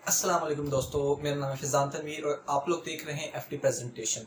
अस्सलाम वालेकुम दोस्तों, मेरा नाम है फिजान तनवीर और आप लोग देख रहे हैं एफटी प्रेजेंटेशन।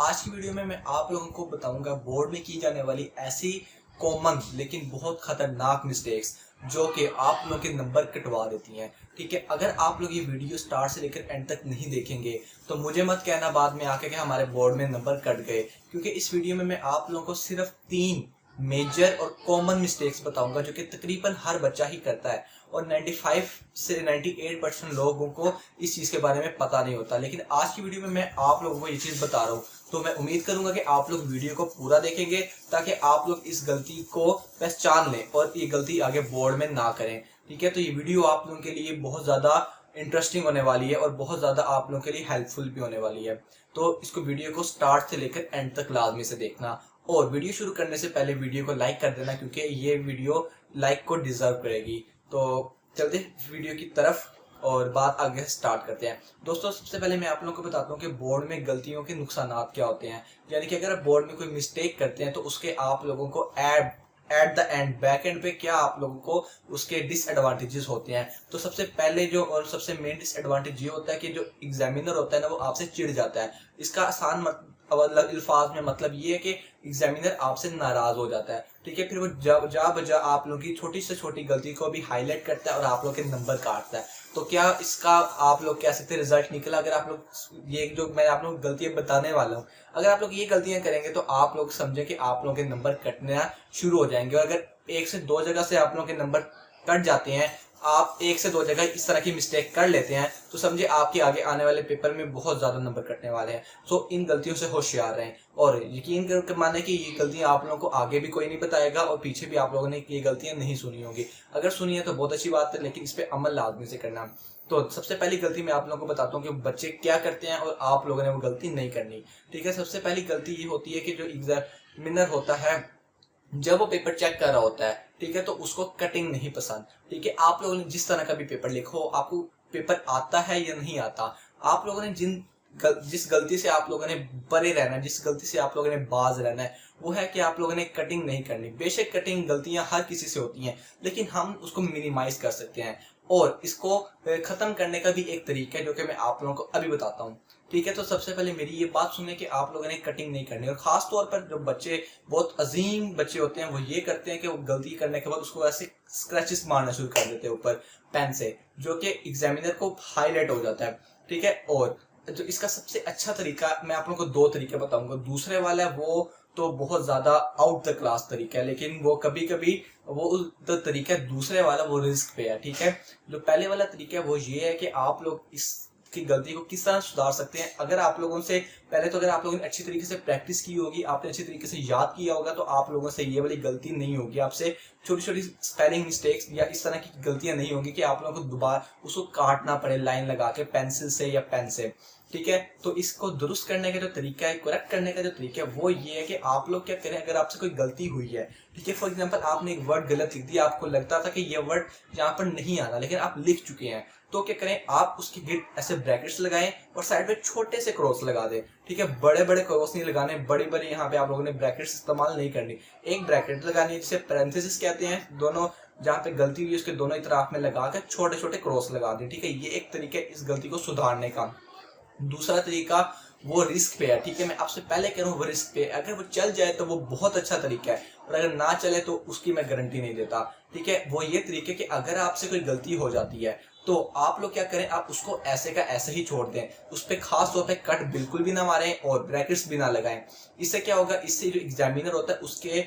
आज की वीडियो में मैं आप लोगों को बताऊंगा बोर्ड में की जाने वाली ऐसी कॉमन लेकिन बहुत खतरनाक मिस्टेक्स जो कि आप लोगों के नंबर कटवा देती हैं। ठीक है, अगर आप लोग ये वीडियो स्टार्ट से लेकर एंड तक नहीं देखेंगे तो मुझे मत कहना बाद में आके कि हमारे बोर्ड में नंबर कट गए, क्योंकि इस वीडियो में मैं आप लोगों को सिर्फ 3 मेजर और कॉमन मिस्टेक्स बताऊंगा जो कि तकरीबन हर बच्चा ही करता है और 95 से 98% लोगों को इस चीज़ के बारे में पता नहीं होता। लेकिन आज की वीडियो में मैं आप लोगों को ये चीज़ बता रहा हूँ, तो मैं उम्मीद करूंगा कि आप लोग वीडियो को पूरा देखेंगे ताकि आप लोग इस गलती को पहचान लें और ये गलती आगे बोर्ड में ना करें। ठीक है, तो ये वीडियो आप लोगों के लिए बहुत ज़्यादा इंटरेस्टिंग होने वाली है और बहुत ज़्यादा आप लोगों के लिए हेल्पफुल भी होने वाली है। तो इसको वीडियो को स्टार्ट से लेकर एंड तक लाजमी से देखना और वीडियो शुरू करने से पहले वीडियो को लाइक कर देना, क्योंकि ये वीडियो लाइक को डिजर्व करेगी। तो चलते वीडियो की तरफ और बात आगे स्टार्ट करते हैं। दोस्तों, सबसे पहले मैं आप लोगों को बताता हूँ कि बोर्ड में गलतियों के नुकसान क्या होते हैं। यानी कि अगर आप बोर्ड में कोई मिस्टेक करते हैं तो उसके आप लोगों को at the end back and पे क्या आप लोगों को उसके डिसएडवांटेजेस होते हैं। तो सबसे पहले जो और सबसे मेन डिसएडवांटेज ये होता है कि जो एग्जामिनर होता है ना, वो आपसे चिढ़ जाता है। इसका आसान अल्फाज में मतलब ये है कि एग्जामिनर आपसे नाराज हो जाता है। ठीक है, फिर वो जा बजा आप लोगों की छोटी से छोटी गलती को भी हाईलाइट करता है और आप लोग के नंबर काटता है। तो क्या इसका आप लोग कह सकते हैं रिजल्ट निकला? अगर आप लोग ये जो मैं आप लोग गलतियां बताने वाला हूँ, अगर आप लोग ये गलतियां करेंगे तो आप लोग समझे कि आप लोगों के नंबर कटना शुरू हो जाएंगे। और अगर 1 से 2 जगह से आप लोगों के नंबर कट जाते हैं, आप 1 से 2 जगह इस तरह की मिस्टेक कर लेते हैं, तो समझे आपके आगे आने वाले पेपर में बहुत ज्यादा नंबर कटने वाले हैं। सो इन गलतियों से होशियार रहें और यकीन करके माने कि ये गलतियां आप लोगों को आगे भी कोई नहीं बताएगा और पीछे भी आप लोगों ने ये गलतियां नहीं सुनी होंगी। अगर सुनी है तो बहुत अच्छी बात है, लेकिन इस पर अमल लाजमी से करना। तो सबसे पहली गलती मैं आप लोगों को बताता हूँ कि बच्चे क्या करते हैं और आप लोगों ने वो गलती नहीं करनी। ठीक है, सबसे पहली गलती ये होती है कि जो एग्जामिनर होता है जब वो पेपर चेक कर रहा होता है, ठीक है, तो उसको कटिंग नहीं पसंद। ठीक है, आप लोगों ने जिस तरह का भी पेपर लिखो, आपको पेपर आता है या नहीं आता, आप लोगों ने जिस गलती से आप लोगों ने परे रहना है, जिस गलती से आप लोगों ने बाज रहना है, वो है कि आप लोगों ने कटिंग नहीं करनी। बेशक कटिंग गलतियां हर किसी से होती हैं, लेकिन हम उसको मिनिमाइज कर सकते हैं और इसको खत्म करने का भी एक तरीका है जो कि मैं आप लोगों को अभी बताता हूँ। ठीक है, तो सबसे पहले मेरी ये बात सुने कि आप लोगों ने कटिंग नहीं करनी। और खास तौर पर जो बच्चे बहुत अजीम बच्चे होते हैं वो ये करते हैं कि वो गलती करने के बाद उसको ऐसे स्क्रैचेस मारना शुरू कर देते हैं ऊपर पेन से, जो कि एग्जामिनर को हाईलाइट हो जाता है। ठीक है, और जो इसका सबसे अच्छा तरीका मैं आप लोगों को 2 तरीके बताऊंगा। दूसरे वाला वो तो बहुत ज्यादा आउट द क्लास तरीका है, लेकिन वो कभी कभी वो तरीका दूसरे वाला वो रिस्क पे है। ठीक है, जो पहले वाला तरीका है वो ये है कि आप लोग इसकी गलती को किस तरह सुधार सकते हैं। अगर आप लोगों से पहले तो अगर आप लोगों ने अच्छी तरीके से प्रैक्टिस की होगी, आपने अच्छी तरीके से याद किया होगा, तो आप लोगों से ये वाली गलती नहीं होगी। आपसे छोटी छोटी स्पेलिंग मिस्टेक्स या इस तरह की गलतियां नहीं होंगी कि आप लोगों को दोबारा उसको काटना पड़े लाइन लगा के पेंसिल से या पेन से। ठीक है, तो इसको दुरुस्त करने का जो तरीका है, करेक्ट करने का जो तरीका है, वो ये है कि आप लोग क्या करें। अगर आपसे कोई गलती हुई है, ठीक है, फॉर एग्जांपल आपने एक वर्ड गलत लिख दिया, आपको लगता था कि ये वर्ड यहाँ पर नहीं आना, लेकिन आप लिख चुके हैं, तो क्या करें, आप उसकी गिट ऐसे ब्रैकेट्स लगाएं और साइड में छोटे से क्रॉस लगा दें। ठीक है, बड़े बड़े क्रॉस नहीं लगाने, बड़ी बड़ी यहाँ पे आप लोगों ने ब्रैकेट्स इस्तेमाल नहीं करनी। एक ब्रैकेट लगानी है जिसे पैरेंथेसिस कहते हैं, दोनों जहाँ पे गलती हुई उसके दोनों तरफ में लगा कर छोटे छोटे क्रॉस लगा दें। ठीक है, ये एक तरीका है इस गलती को सुधारने का। दूसरा तरीका वो रिस्क पे है। ठीक है, मैं आपसे पहले कह रहा हूँ वो रिस्क पे, अगर वो चल जाए तो वो बहुत अच्छा तरीका है, और अगर ना चले तो उसकी मैं गारंटी नहीं देता। ठीक है, वो ये तरीका कि अगर आपसे कोई गलती हो जाती है तो आप लोग क्या करें, आप उसको ऐसे का ऐसे ही छोड़ दें, उस पर खास तौर पे कट बिल्कुल भी ना मारें और ब्रैकेट्स भी ना लगाएं। इससे क्या होगा, इससे जो एग्जामिनर होता है उसके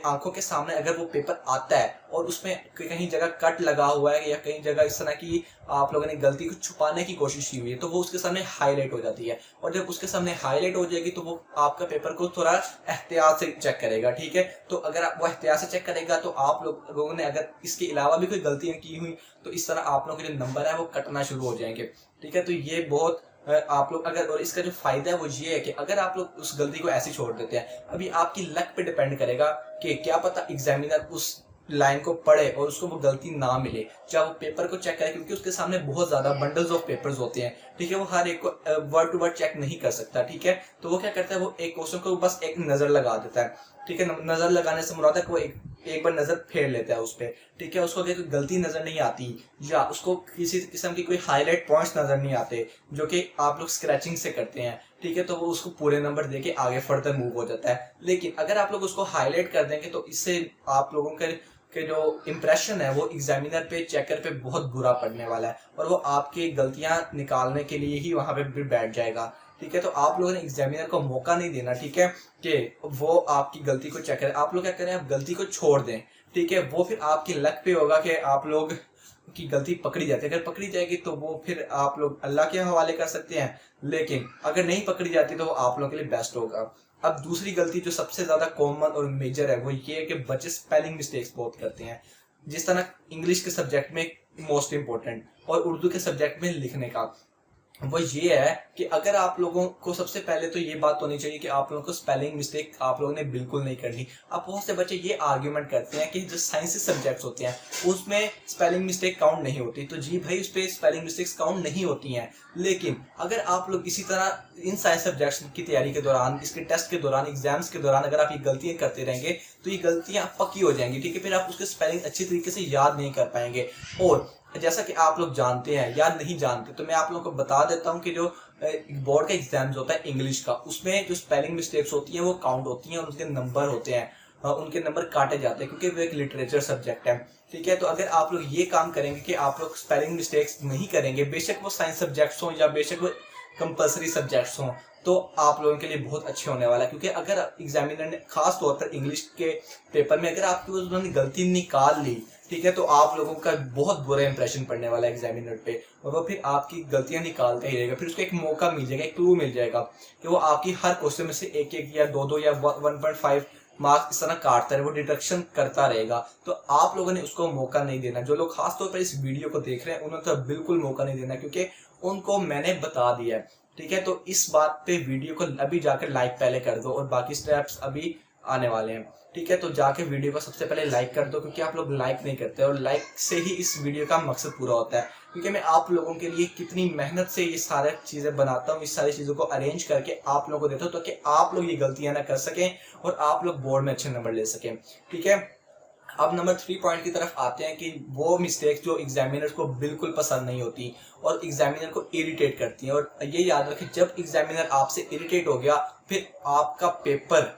आंखों के सामने अगर वो पेपर आता है और उसमें कहीं जगह कट लगा हुआ है या कहीं जगह इस तरह की आप लोगों ने गलती को छुपाने की कोशिश की हुई है, तो वो उसके सामने हाईलाइट हो जाती है। और जब उसके सामने हाईलाइट हो जाएगी तो वो आपका पेपर को थोड़ा एहतियात से चेक करेगा। ठीक है, तो अगर वो एहतियात से चेक करेगा तो आप लोगों ने अगर इसके अलावा भी कोई गलतियां की हुई तो इस तरह आप लोगों के जो नंबर है वो कटना शुरू हो जाएंगे। ठीक है, तो ये बहुत आप लोग अगर, और इसका जो फायदा है वो ये है कि अगर आप लोग उस गलती को ऐसे छोड़ देते हैं, अभी आपकी लक पे डिपेंड करेगा कि क्या पता एग्जामिनर उस लाइन को पढ़े और उसको वो गलती ना मिले, चाहे वो पेपर को चेक करे, क्योंकि उसके सामने बहुत ज्यादा बंडल्स ऑफ पेपर्स होते हैं। ठीक है, वो हर एक को वर्ड टू वर्ड चेक नहीं कर सकता। ठीक है, तो वो क्या करता है, वो एक क्वेश्चन को बस एक नजर लगा देता है। ठीक है, नजर लगाने से मुराद है कि वो एक बार नजर फेर लेता है उस पर, ठीक है। उसको अगर कोई गलती नजर नहीं आती या उसको किसी किस्म की कोई हाईलाइट पॉइंट्स नजर नहीं आते जो कि आप लोग स्क्रैचिंग से करते हैं, ठीक है, तो वो उसको पूरे नंबर देके आगे फर्दर मूव हो जाता है। लेकिन अगर आप लोग उसको हाईलाइट कर देंगे तो इससे आप लोगों के जो इम्प्रेशन है वो एग्जामिनर पे, चेकर पे बहुत बुरा पड़ने वाला है और वो आपकी गलतियां निकालने के लिए ही वहां पे भी बैठ जाएगा, ठीक है। तो आप लोगों ने एग्जामिनर को मौका नहीं देना, ठीक है, कि वो आपकी गलती को चेक करे। आप लोग क्या करें, आप गलती को छोड़ दें, ठीक है। वो फिर आपकी लक पे होगा कि आप लोग की गलती पकड़ी जाती है। अगर पकड़ी जाएगी तो वो फिर आप लोग अल्लाह के हवाले कर सकते हैं, लेकिन अगर नहीं पकड़ी जाती तो वो आप लोगों के लिए बेस्ट होगा। अब दूसरी गलती जो सबसे ज्यादा कॉमन और मेजर है वो ये है कि बच्चे स्पेलिंग मिस्टेक्स बहुत करते हैं। जिस तरह इंग्लिश के सब्जेक्ट में मोस्ट इंपॉर्टेंट और उर्दू के सब्जेक्ट में लिखने का, वो ये है कि अगर आप लोगों को सबसे पहले तो ये बात होनी चाहिए कि आप लोगों को स्पेलिंग मिस्टेक आप लोगों ने बिल्कुल नहीं करनी। अब बहुत से बच्चे ये आर्ग्यूमेंट करते हैं कि जो साइंस सब्जेक्ट्स होते हैं उसमें स्पेलिंग मिस्टेक काउंट नहीं होती, तो जी भाई उस पर स्पेलिंग मिस्टेक्स काउंट नहीं होती हैं। लेकिन अगर आप लोग इसी तरह इन साइंस सब्जेक्ट्स की तैयारी के दौरान, इसके टेस्ट के दौरान, एग्जाम्स के दौरान अगर आप ये गलतियां करते रहेंगे तो ये गलतियां पक्की हो जाएंगी, ठीक है। फिर आप उसके स्पेलिंग अच्छी तरीके से याद नहीं कर पाएंगे। और जैसा कि आप लोग जानते हैं या नहीं जानते तो मैं आप लोगों को बता देता हूं कि जो बोर्ड का एग्जाम्स होता है इंग्लिश का, उसमें जो स्पेलिंग मिस्टेक्स होती हैं वो काउंट होती हैं और उसके नंबर होते हैं, उनके नंबर काटे जाते हैं क्योंकि वो एक लिटरेचर सब्जेक्ट है, ठीक है। तो अगर आप लोग ये काम करेंगे कि आप लोग स्पेलिंग मिस्टेक्स नहीं करेंगे, बेशक वो साइंस सब्जेक्ट्स हों या बेशक वो कंपल्सरी सब्जेक्ट्स हों, तो आप लोगों के लिए बहुत अच्छे होने वाला है। क्योंकि अगर एग्जामिनर ने खास तौर पर इंग्लिश के पेपर में अगर आपकी उन्होंने गलती निकाल ली, ठीक है, तो आप लोगों का बहुत बुरा इंप्रेशन पड़ने वाला है एग्जामिनर पे और वो फिर आपकी गलतियां निकालता ही रहेगा। फिर उसको एक मौका मिल जाएगा, एक क्लू मिल जाएगा कि वो आपकी हर क्वेश्चन में से एक एक या दो या 1.5 मार्क्स इस तरह काटता है, वो डिडक्शन करता रहेगा। तो आप लोगों ने उसको मौका नहीं देना। जो लोग खासतौर पर इस वीडियो को देख रहे हैं उन्होंने तो बिल्कुल मौका नहीं देना, क्योंकि उनको मैंने बता दिया है, ठीक है। तो इस बात पे वीडियो को अभी जाकर लाइक पहले कर दो और बाकी स्टेप्स अभी आने वाले हैं, ठीक है। तो जाके वीडियो को सबसे पहले लाइक कर दो, क्योंकि आप लोग लाइक नहीं करते और लाइक से ही इस वीडियो का मकसद पूरा होता है। क्योंकि मैं आप लोगों के लिए कितनी मेहनत से ये सारी चीजें बनाता हूँ, इस सारी चीजों को अरेंज करके आप लोगों को देता हूँ ताकि आप लोग ये गलतियां ना कर सकें और आप लोग बोर्ड में अच्छे नंबर ले सकें, ठीक है। अब नंबर 3 पॉइंट की तरफ आते हैं कि वो मिस्टेक्स जो एग्जामिनर्स को बिल्कुल पसंद नहीं होती और एग्जामिनर को इरिटेट करती हैं। और ये याद रखें, जब एग्जामिनर आपसे इरिटेट हो गया फिर आपका पेपर,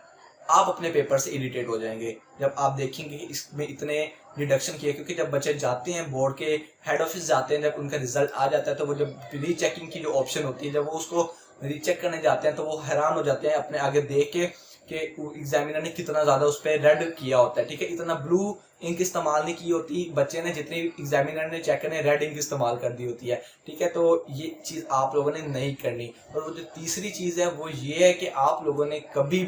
आप अपने पेपर से इरिटेट हो जाएंगे जब आप देखेंगे कि इसमें इतने डिडक्शन किए। क्योंकि जब बच्चे जाते हैं बोर्ड के हेड ऑफिस जाते हैं, जब उनका रिजल्ट आ जाता है तो वो जब रीचेकिंग की जो ऑप्शन होती है, जब वो उसको रीचेक करने जाते हैं तो वो हैरान हो जाते हैं अपने आगे देख के कि एग्जामिनर ने कितना ज्यादा उस पर रेड किया होता है, ठीक है। इतना ब्लू इंक इस्तेमाल नहीं की होती बच्चे ने जितनी एग्जामिनर ने, चेकर ने रेड इंक इस्तेमाल कर दी होती है, ठीक है। तो ये चीज आप लोगों ने नहीं करनी। और वो जो तीसरी चीज है वो ये है कि आप लोगों ने कभी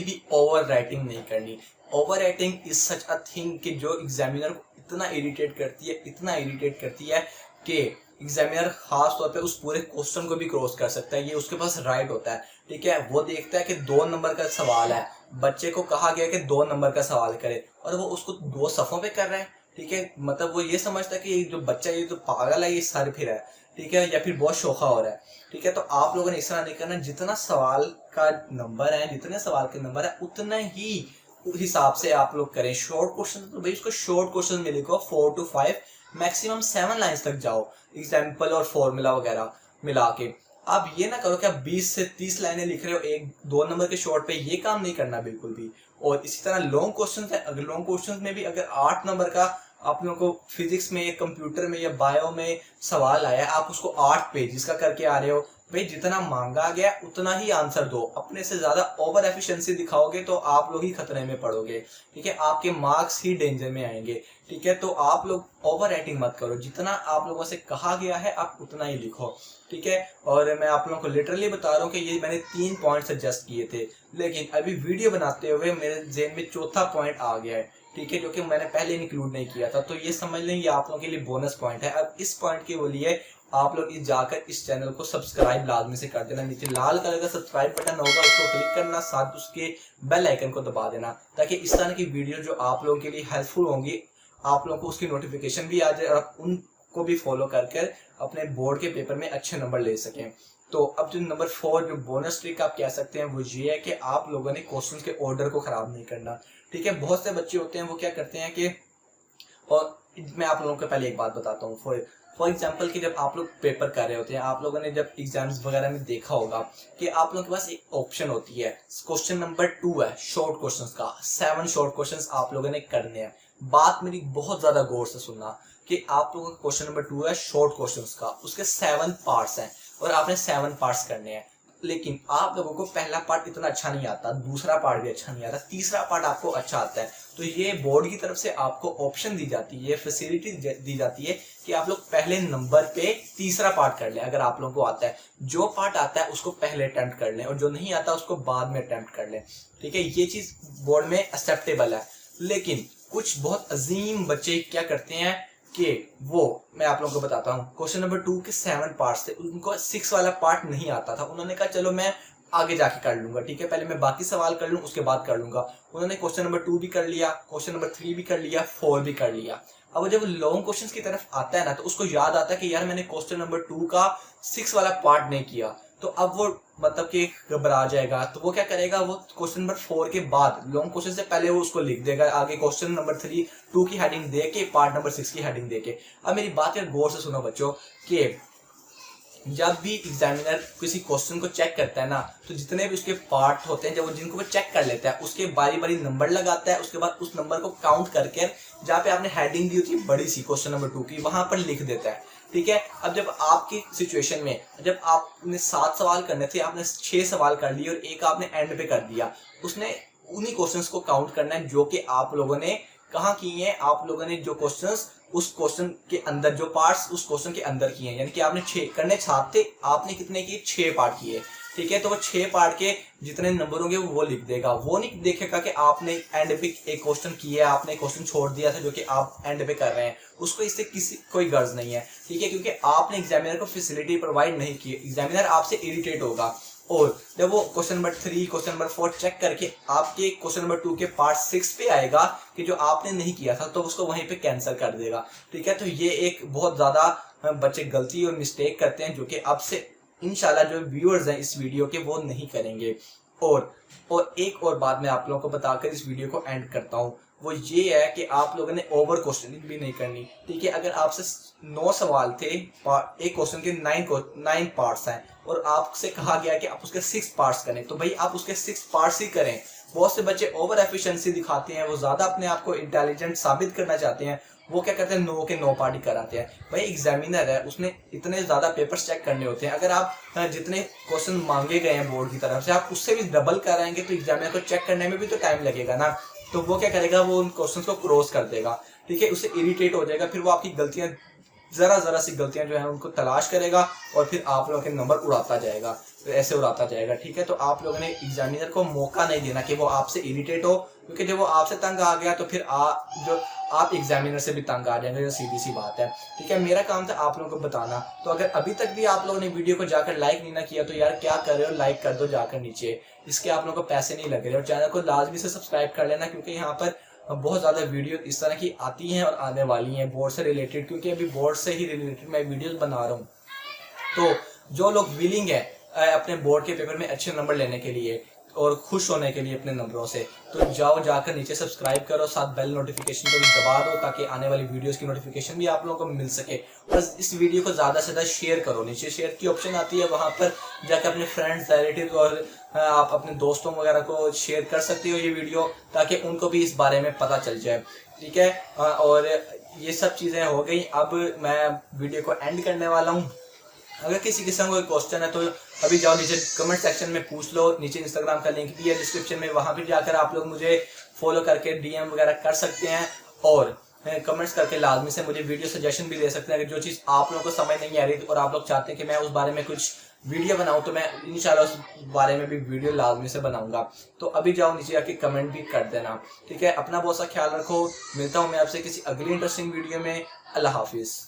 भी ओवर राइटिंग नहीं करनी। Over writing is such a thing कि जो एग्जामिनर को इतना इरिटेट करती है कि एग्जामिनर खास तौर पे उस पूरे क्वेश्चन को भी क्रॉस कर सकता है। ये उसके पास राइट होता है, ठीक है। वो देखता है कि 2 नंबर का सवाल है, बच्चे को कहा गया कि 2 नंबर का सवाल करे और वो उसको 2 सफ़ों पे कर रहा है, ठीक है। मतलब वो ये समझता है कि जो बच्चा ये तो पागल है, ये सर फिर है, ठीक है, या फिर बहुत शोखा हो रहा है, ठीक है। तो आप लोगों ने इस तरह नहीं करना। जितना सवाल का नंबर है, जितने सवाल के नंबर है उतना ही हिसाब से आप लोग करें। शॉर्ट क्वेश्चन तो भाई उसको शॉर्ट क्वेश्चन में लिखो, 4 to 5 मैक्सिमम 7 लाइन्स तक जाओ, एग्जाम्पल और फॉर्मूला वगैरह मिला के। आप ये ना करो कि आप 20 से 30 लाइनें लिख रहे हो 1-2 नंबर के शॉर्ट पे, ये काम नहीं करना बिल्कुल भी। और इसी तरह लॉन्ग क्वेश्चन है, अगर लॉन्ग क्वेश्चन में भी अगर 8 नंबर का आप लोगों को फिजिक्स में या कंप्यूटर में या बायो में सवाल आया, आप उसको 8 पेजेस का करके आ रहे हो, भाई जितना मांगा गया उतना ही आंसर दो। अपने से ज्यादा ओवर एफिशिएंसी दिखाओगे तो आप लोग ही खतरे में पड़ोगे, ठीक है। आपके मार्क्स ही डेंजर में आएंगे, ठीक है। तो आप लोग ओवर राइटिंग मत करो, जितना आप लोगों से कहा गया है आप उतना ही लिखो, ठीक है। और मैं आप लोगों को लिटरली बता रहा हूँ कि ये मैंने 3 पॉइंट सजेस्ट किए थे, लेकिन अभी वीडियो बनाते हुए मेरे जेहन में चौथा पॉइंट आ गया है, ठीक है, जो कि मैंने पहले इंक्लूड नहीं किया था। तो ये समझ लें ये आप लोगों के लिए बोनस पॉइंट है। अब इस पॉइंट के लिए आप लोग जाकर इस चैनल को सब्सक्राइब लाजमी से कर देना। नीचे लाल कलर का सब्सक्राइब बटन होगा, उसको क्लिक करना, साथ उसके बेल आइकन को दबा देना, ताकि इस तरह की वीडियो जो आप लोगों के लिए हेल्पफुल होंगी आप लोगों को उसकी नोटिफिकेशन भी आ जाए और आप उनको भी फॉलो करके अपने बोर्ड के पेपर में अच्छे नंबर ले सकें, तो अब जो नंबर 4 जो बोनस ट्रिक आप कह सकते हैं वो ये है कि आप लोगों ने क्वेश्चंस के ऑर्डर को खराब नहीं करना। ठीक है, बहुत से बच्चे होते हैं वो क्या करते हैं कि, और मैं आप लोगों को पहले एक बात बताता हूँ। फॉर एग्जाम्पल कि जब आप लोग पेपर कर रहे होते हैं, आप लोगों ने जब एग्जाम्स वगैरह में देखा होगा कि आप लोगों के पास एक ऑप्शन होती है, क्वेश्चन नंबर 2 है शॉर्ट क्वेश्चंस का, 7 शॉर्ट क्वेश्चंस आप लोगों ने करने हैं। बात मेरी बहुत ज्यादा गौर से सुनना कि आप लोगों का क्वेश्चन नंबर 2 है शॉर्ट क्वेश्चंस का, उसके 7 पार्ट्स हैं और आपने 7 पार्ट्स करने हैं। लेकिन आप लोगों को पहला पार्ट इतना अच्छा नहीं आता, दूसरा पार्ट भी अच्छा नहीं आता, तीसरा पार्ट आपको अच्छा आता है। तो ये बोर्ड की तरफ से आपको ऑप्शन दी जाती है, फैसिलिटी दी जाती है कि आप लोग पहले नंबर पे तीसरा पार्ट कर लें। अगर आप लोगों को आता है, जो पार्ट आता है उसको पहले अटेम्प्ट कर लें और जो नहीं आता उसको बाद में अटेम्प्ट कर लें। ठीक है, ये चीज बोर्ड में एक्सेप्टेबल है। लेकिन कुछ बहुत अजीम बच्चे क्या करते हैं कि वो, मैं आप लोगों को बताता हूँ, क्वेश्चन नंबर 2 के 7 पार्ट्स थे, उनको 6 वाला पार्ट नहीं आता था। उन्होंने कहा चलो मैं आगे जाके कर लूंगा, ठीक है, पहले मैं बाकी सवाल कर लूँ उसके बाद कर लूंगा। उन्होंने क्वेश्चन नंबर 2 भी कर लिया, क्वेश्चन नंबर 3 भी कर लिया, 4 भी कर लिया। अब जब लॉन्ग क्वेश्चन की तरफ आता है ना, तो उसको याद आता है कि यार मैंने क्वेश्चन नंबर 2 का 6 वाला पार्ट नहीं किया। तो अब वो मतलब कि घबरा जाएगा। तो वो क्या करेगा, वो क्वेश्चन नंबर 4 के बाद लॉन्ग क्वेश्चन से पहले वो उसको लिख देगा, आगे क्वेश्चन नंबर 2 की हेडिंग दे के, पार्ट नंबर 6 की हेडिंग दे के। अब मेरी बात यार गौर से सुनो बच्चों कि जब भी एग्जामिनर किसी क्वेश्चन को चेक करता है ना, तो जितने भी उसके पार्ट होते हैं, जब वो जिनको वो चेक कर लेता है, उसके बारी बारी नंबर लगाता है। उसके बाद उस नंबर को काउंट करके जहाँ पे आपने हेडिंग दी होती है बड़ी सी क्वेश्चन नंबर 2 की, वहां पर लिख देता है। ठीक है, अब जब आपकी सिचुएशन में जब आपने 7 सवाल करने थे, आपने 6 सवाल कर लिए और एक आपने एंड पे कर दिया, उसने उन्हीं क्वेश्चंस को काउंट करना है जो कि आप लोगों ने कहाँ किए हैं। आप लोगों ने जो क्वेश्चंस उस क्वेश्चन के अंदर, जो पार्ट्स उस क्वेश्चन के अंदर किए हैं, यानी कि आपने 6 करने 7 थे, आपने कितने किए, 6 पार्ट किए। ठीक है, तो वो 6 पार्ट के जितने नंबर होंगे वो लिख देगा। वो नहीं देखेगा कि आपने एंड पे एक क्वेश्चन किया, आपने क्वेश्चन छोड़ दिया था जो कि आप एंड पे कर रहे हैं, उसको इससे किसी कोई गर्ज नहीं है। ठीक है, क्योंकि आपने एग्जामिनर को फैसिलिटी प्रोवाइड नहीं की, एग्जामिनर आपसे इरिटेट होगा। और जब वो question number 3, question number 4 check करके आपके क्वेश्चन नंबर 2 के पार्ट 6 पे आएगा कि जो आपने नहीं किया था, तो उसको वहीं पे कैंसिल कर देगा। ठीक है, तो ये एक बहुत ज्यादा बच्चे गलती और मिस्टेक करते हैं, जो कि अब से इंशाल्लाह जो व्यूअर्स हैं इस वीडियो के वो नहीं करेंगे। और एक और बात मैं आप लोगों को बताकर इस वीडियो को एंड करता हूँ, वो ये है कि आप लोगों ने ओवर क्वेश्चनिंग भी नहीं करनी। ठीक है, अगर आपसे 9 सवाल थे, एक क्वेश्चन के 9 पार्ट्स हैं और आपसे कहा गया कि आप उसके 6 पार्ट्स करें, तो भाई आप उसके 6 पार्ट्स ही करें। बहुत से बच्चे ओवर एफिशिएंसी दिखाते हैं, वो ज्यादा अपने आप को इंटेलिजेंट साबित करना चाहते हैं, वो क्या करते हैं 9 के 9 पार्ट ही कराते हैं। भाई एग्जामिनर है, उसने इतने ज्यादा पेपर्स चेक करने होते हैं। अगर आप जितने क्वेश्चन मांगे गए हैं बोर्ड की तरफ से, आप उससे भी डबल कराएंगे तो एग्जामिनर को चेक करने में भी तो टाइम लगेगा ना। तो वो क्या करेगा, वो उन क्वेश्चंस को क्रॉस कर देगा। ठीक है, उससे इरिटेट हो जाएगा, फिर वो आपकी गलतियां, जरा सी गलतियां जो है उनको तलाश करेगा और फिर आप लोगों के नंबर उड़ाता जाएगा, ऐसे उड़ाता जाएगा। ठीक है, तो आप लोगों ने एग्जामिनर को मौका नहीं देना कि वो आपसे इरिटेट हो, क्योंकि जब वो आपसे तंग आ गया तो फिर आप एग्जामिनर से भी तंग आ जाएंगे, जो सीधी सी बात है। ठीक है, मेरा काम था आप लोगों को बताना। तो अगर अभी तक भी आप लोगों ने वीडियो को जाकर लाइक नहीं ना किया, तो यार क्या कर रहे हो, लाइक कर दो जाकर नीचे, इसके आप लोगों को पैसे नहीं लग रहे। और चैनल को लाजमी से सब्सक्राइब कर लेना, क्योंकि यहाँ पर बहुत ज़्यादा वीडियो इस तरह की आती हैं और आने वाली हैं बोर्ड से रिलेटेड, क्योंकि अभी बोर्ड से ही रिलेटेड मैं वीडियोस बना रहा हूँ। तो जो लोग विलिंग है अपने बोर्ड के पेपर में अच्छे नंबर लेने के लिए और खुश होने के लिए अपने नंबरों से, तो जाकर नीचे सब्सक्राइब करो, साथ बेल नोटिफिकेशन को भी दबा दो, ताकि आने वाली वीडियोस की नोटिफिकेशन भी आप लोगों को मिल सके। और इस वीडियो को ज़्यादा से ज़्यादा शेयर करो, नीचे शेयर की ऑप्शन आती है, वहाँ पर जाकर अपने फ्रेंड्स, रिलेटिव और आप अपने दोस्तों वगैरह को शेयर कर सकते हो ये वीडियो, ताकि उनको भी इस बारे में पता चल जाए। ठीक है, और ये सब चीज़ें हो गई। अब मैं वीडियो को एंड करने वाला हूँ। अगर किसी किस्म का कोई क्वेश्चन है तो अभी जाओ नीचे कमेंट सेक्शन में पूछ लो, नीचे इंस्टाग्राम का लिंक भी है डिस्क्रिप्शन में, वहाँ भी जाकर आप लोग मुझे फॉलो करके डीएम वगैरह कर सकते हैं और कमेंट्स करके लाजमी से मुझे वीडियो सजेशन भी दे सकते हैं। अगर जो चीज़ आप लोगों को समझ नहीं आ रही और आप लोग चाहते हैं कि मैं उस बारे में कुछ वीडियो बनाऊं, तो मैं इंशाल्लाह उस बारे में भी वीडियो लाजमी से बनाऊंगा। तो अभी जाओ नीचे आके कमेंट भी कर देना। ठीक है, अपना बहुत सा ख्याल रखो, मिलता हूँ मैं आपसे किसी अगली इंटरेस्टिंग वीडियो में। अल्लाह हाफिज़।